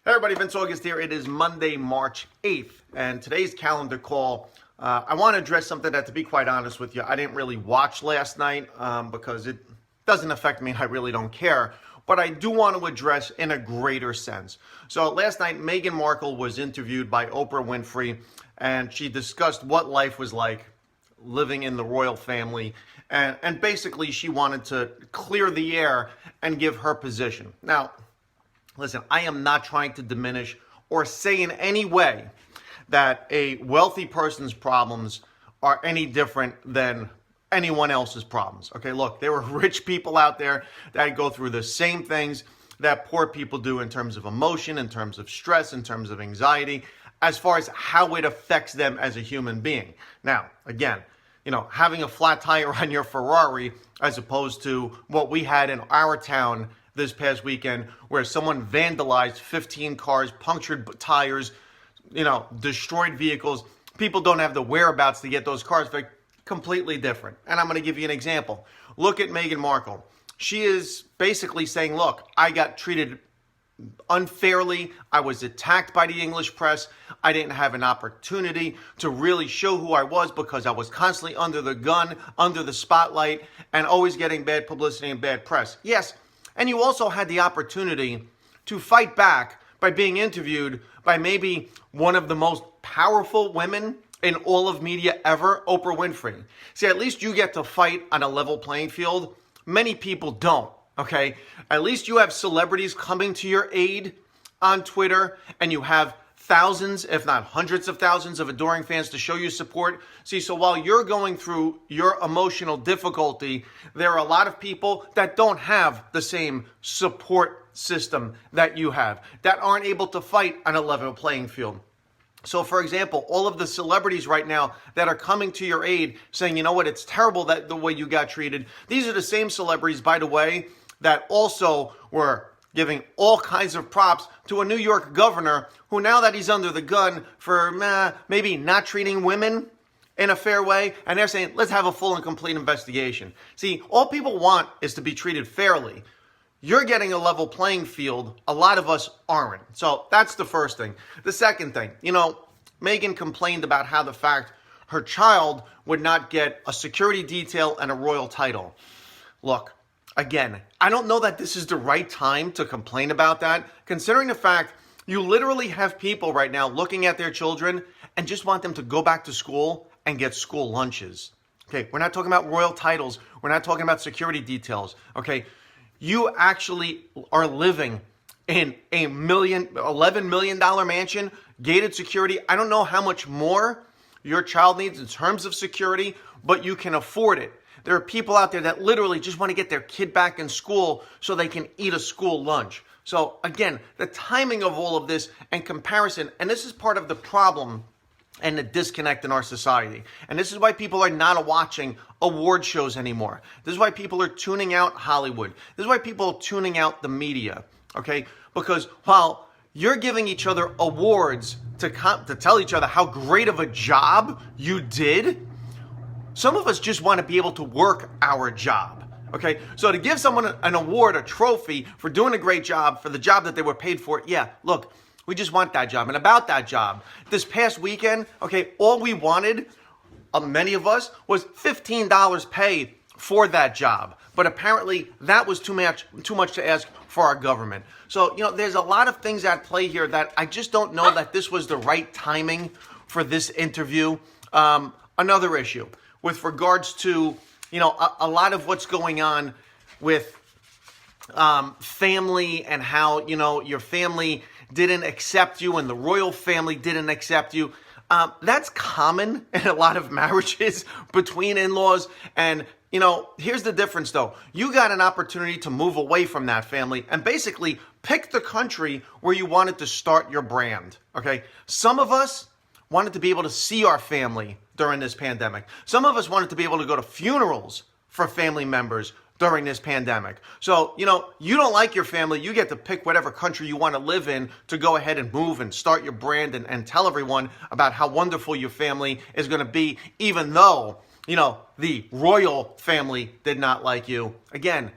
Hey everybody, Vince August here. It is Monday, March 8th, and today's calendar call, I want to address something that, to be quite honest with you, I didn't really watch last night because it doesn't affect me and I really don't care, but I do want to address in a greater sense. So last night, Meghan Markle was interviewed by Oprah Winfrey, and she discussed what life was like living in the royal family, and basically she wanted to clear the air and give her position. Now, listen, I am not trying to diminish or say in any way that a wealthy person's problems are any different than anyone else's problems. Okay, look, there are rich people out there that go through the same things that poor people do in terms of emotion, in terms of stress, in terms of anxiety, as far as how it affects them as a human being. Now, again, having a flat tire on your Ferrari as opposed to what we had in our town this past weekend, where someone vandalized 15 cars, punctured tires, destroyed vehicles. People don't have the whereabouts to get those cars. They're completely different. And I'm going to give you an example. Look at Meghan Markle. She is basically saying, look, I got treated unfairly. I was attacked by the English press. I didn't have an opportunity to really show who I was because I was constantly under the gun, under the spotlight, and always getting bad publicity and bad press. Yes. And you also had the opportunity to fight back by being interviewed by maybe one of the most powerful women in all of media ever, Oprah Winfrey. See, at least you get to fight on a level playing field. Many people don't, okay? At least you have celebrities coming to your aid on Twitter, and you have thousands, if not hundreds of thousands of adoring fans to show you support. See, so while you're going through your emotional difficulty, there are a lot of people that don't have the same support system that you have, that aren't able to fight on a level playing field. So, for example, all of the celebrities right now that are coming to your aid saying, you know what, it's terrible that the way you got treated. These are the same celebrities, by the way, that also were giving all kinds of props to a New York governor who, now that he's under the gun for maybe not treating women in a fair way, and they're saying, let's have a full and complete investigation. See, all people want is to be treated fairly. You're getting a level playing field. A lot of us aren't. So that's the first thing. The second thing, Meghan complained about how the fact her child would not get a security detail and a royal title. Look, again, I don't know that this is the right time to complain about that, considering the fact you literally have people right now looking at their children and just want them to go back to school and get school lunches. Okay, we're not talking about royal titles. We're not talking about security details. Okay, you actually are living in a $11 million mansion, gated security. I don't know how much more your child needs in terms of security, but you can afford it. There are people out there that literally just want to get their kid back in school so they can eat a school lunch. So again, the timing of all of this and comparison, and this is part of the problem and the disconnect in our society. And this is why people are not watching award shows anymore. This is why people are tuning out Hollywood. This is why people are tuning out the media, okay? Because while you're giving each other awards to tell each other how great of a job you did, some of us just want to be able to work our job, okay? So to give someone an award, a trophy for doing a great job, for the job that they were paid for, yeah, look, we just want that job. And about that job, this past weekend, okay, all we wanted, many of us, was $15 pay for that job. But apparently that was too much to ask for our government. So, there's a lot of things at play here that I just don't know that this was the right timing for this interview. Another issue with regards to, a lot of what's going on with family and how, your family didn't accept you and the royal family didn't accept you. That's common in a lot of marriages between in-laws. And, here's the difference, though. You got an opportunity to move away from that family and basically pick the country where you wanted to start your brand, okay? Some of us wanted to be able to see our family during this pandemic. Some of us wanted to be able to go to funerals for family members during this pandemic. So, you don't like your family, you get to pick whatever country you want to live in to go ahead and move and start your brand and tell everyone about how wonderful your family is going to be, even though, the royal family did not like you. Again,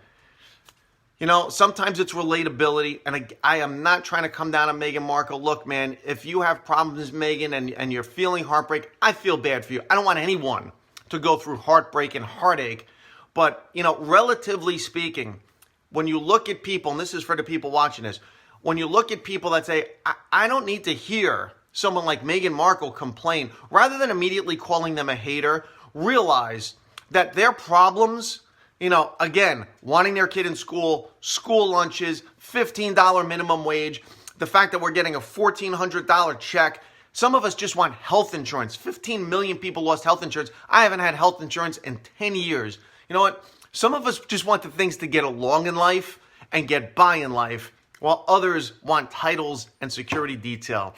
You know, sometimes it's relatability, and I am not trying to come down on Meghan Markle. Look, man, if you have problems, Meghan, and you're feeling heartbreak, I feel bad for you. I don't want anyone to go through heartbreak and heartache. But, you know, relatively speaking, when you look at people, and this is for the people watching this, when you look at people that say, I don't need to hear someone like Meghan Markle complain, rather than immediately calling them a hater, realize that their problems, you know, again, wanting their kid in school, school lunches, $15 minimum wage, the fact that we're getting a $1,400 check. Some of us just want health insurance. 15 million people lost health insurance. I haven't had health insurance in 10 years. You know what? Some of us just want the things to get along in life and get by in life, while others want titles and security detail.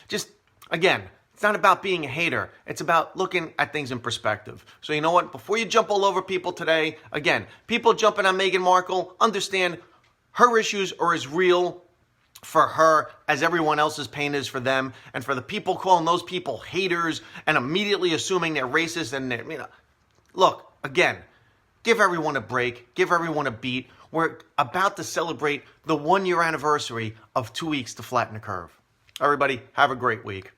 Just, again, it's not about being a hater. It's about looking at things in perspective. So you know what? Before you jump all over people today, again, people jumping on Meghan Markle, understand her issues are as real for her as everyone else's pain is for them. And for the people calling those people haters and immediately assuming they're racist and they're, you know, look, again, give everyone a break. Give everyone a beat. We're about to celebrate the 1-year anniversary of 2 weeks to flatten the curve. Everybody, have a great week.